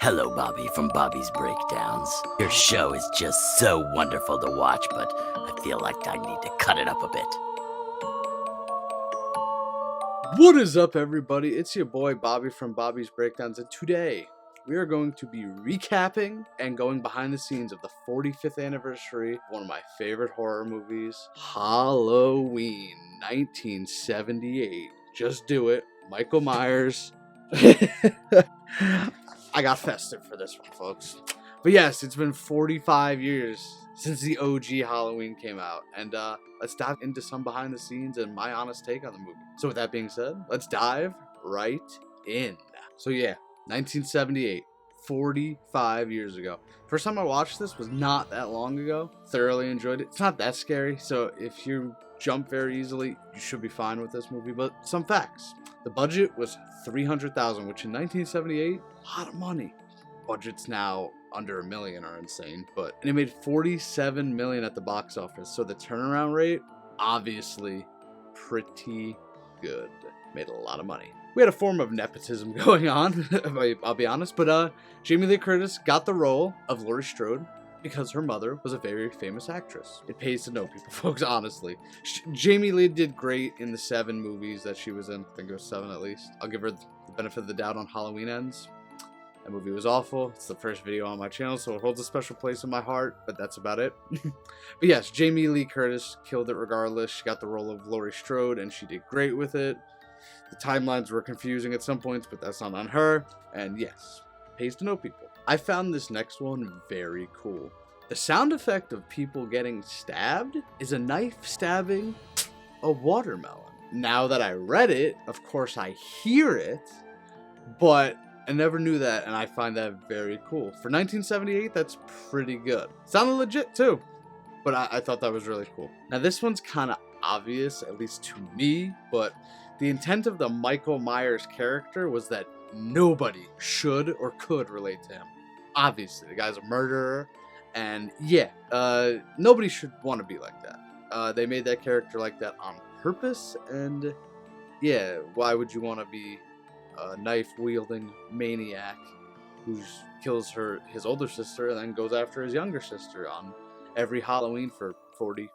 Hello, Bobby from Bobby's Breakdowns. Your show is just so wonderful to watch, but I feel like I need to cut it up a bit. What is up, everybody? It's your boy Bobby from Bobby's Breakdowns, and today we are going to be recapping and going behind the scenes of the 45th anniversary of one of my favorite horror movies, Halloween 1978. Just do it. Michael Myers. I got festive for this one, folks. But yes, it's been 45 years since the OG Halloween came out, and let's dive into some behind the scenes and my honest take on the movie. So with that being said, let's dive right in. So yeah, 1978, 45 years ago. First time I watched this was not that long ago. Thoroughly enjoyed it. It's not that scary, so if you jump very easily, you should be fine with this movie. But some facts. The budget was $300,000, which in 1978, a lot of money. Budgets now under $1 million are insane, and it made $47 million at the box office. So the turnaround rate, obviously, pretty good. Made a lot of money. We had a form of nepotism going on, I'll be honest, but Jamie Lee Curtis got the role of Laurie Strode because her mother was a very famous actress. It pays to know people, folks, honestly. Jamie Lee did great in the 7 movies that she was in. I think it was 7 at least. I'll give her the benefit of the doubt on Halloween Ends. That movie was awful. It's the first video on my channel, so it holds a special place in my heart, but that's about it. But yes, Jamie Lee Curtis killed it regardless. She got the role of Laurie Strode, and she did great with it. The timelines were confusing at some points, but that's not on her. And yes, pays to know people. I found this next one very cool. The sound effect of people getting stabbed is a knife stabbing a watermelon. Now that I read it, of course I hear it, but I never knew that, and I find that very cool. For 1978, that's pretty good. Sounded legit too, but I thought that was really cool. Now this one's kind of obvious, at least to me, but the intent of the Michael Myers character was that nobody should or could relate to him. Obviously, the guy's a murderer, and yeah, nobody should want to be like that. They made that character like that on purpose, and yeah, why would you want to be a knife-wielding maniac who kills his older sister and then goes after his younger sister on every Halloween for 40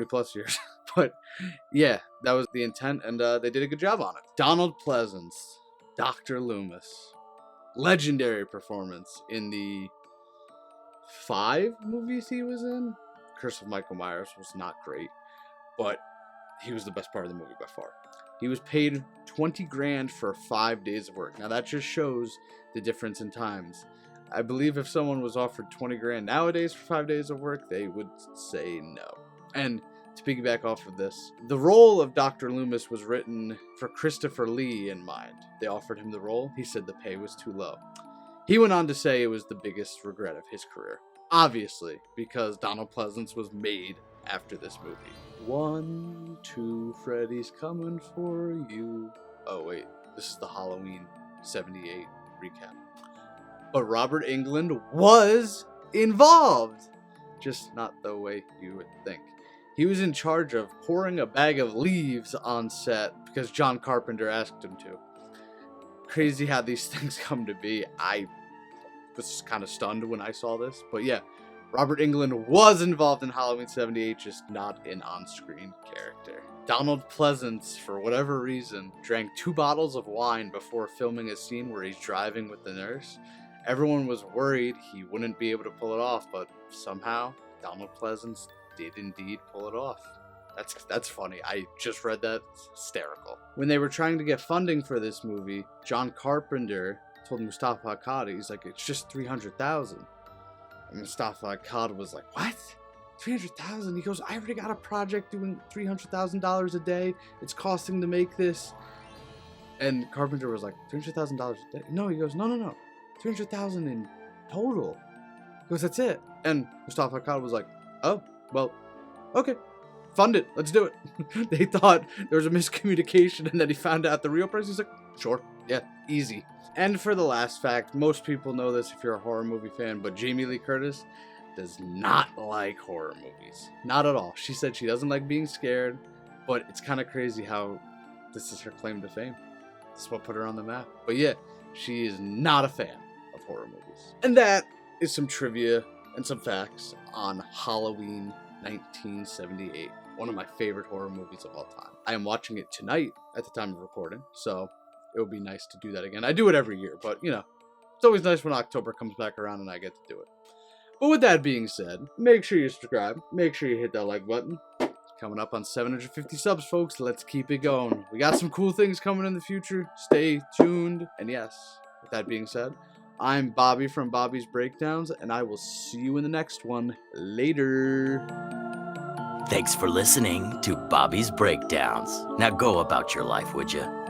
plus years. But yeah, that was the intent, and they did a good job on it. Donald Pleasance, Dr. Loomis, legendary performance in the 5 movies he was in. Curse of Michael Myers was not great, but he was the best part of the movie by far. He was paid $20,000 for 5 days of work. Now that just shows the difference in times. I believe if someone was offered $20,000 nowadays for 5 days of work, they would say no. And to piggyback off of this, the role of Dr. Loomis was written for Christopher Lee in mind. They offered him the role. He said the pay was too low. He went on to say it was the biggest regret of his career. Obviously, because Donald Pleasance was made after this movie. 1, 2, Freddy's coming for you. Oh wait, this is the Halloween 78 recap. But Robert Englund was involved. Just not the way you would think. He was in charge of pouring a bag of leaves on set because John Carpenter asked him to. Crazy how these things come to be. I was kind of stunned when I saw this. But yeah, Robert Englund was involved in Halloween 78, just not an on-screen character. Donald Pleasance, for whatever reason, drank 2 bottles of wine before filming a scene where he's driving with the nurse. Everyone was worried he wouldn't be able to pull it off, but somehow Donald Pleasance did indeed pull it off. That's funny. I just read that. It's hysterical. When they were trying to get funding for this movie, John Carpenter told Mustafa Akkad, he's like, it's just $300,000. And Mustafa Akkad was like, what? $300,000? He goes, I already got a project doing $300,000 a day. It's costing to make this. And Carpenter was like, $300,000 a day? No, he goes, no. $300,000 in total. He goes, that's it. And Mustafa Akkad was like, oh, well, okay, fund it. Let's do it. They thought there was a miscommunication, and then he found out the real price. He's like, sure, yeah, easy. And for the last fact, most people know this if you're a horror movie fan, but Jamie Lee Curtis does not like horror movies. Not at all. She said she doesn't like being scared, but it's kind of crazy how this is her claim to fame. This is what put her on the map. But yeah, she is not a fan. of horror movies. And that is some trivia and some facts on Halloween 1978. One of my favorite horror movies of all time. I am watching it tonight at the time of recording, so it would be nice to do that again. I do it every year, but it's always nice when October comes back around and I get to do it. But with that being said, make sure you subscribe. Make sure you hit that like button. Coming up on 750 subs, folks. Let's keep it going. We got some cool things coming in the future. Stay tuned. And yes, with that being said, I'm Bobby from Bobby's Breakdowns, and I will see you in the next one. Later. Thanks for listening to Bobby's Breakdowns. Now go about your life, would you?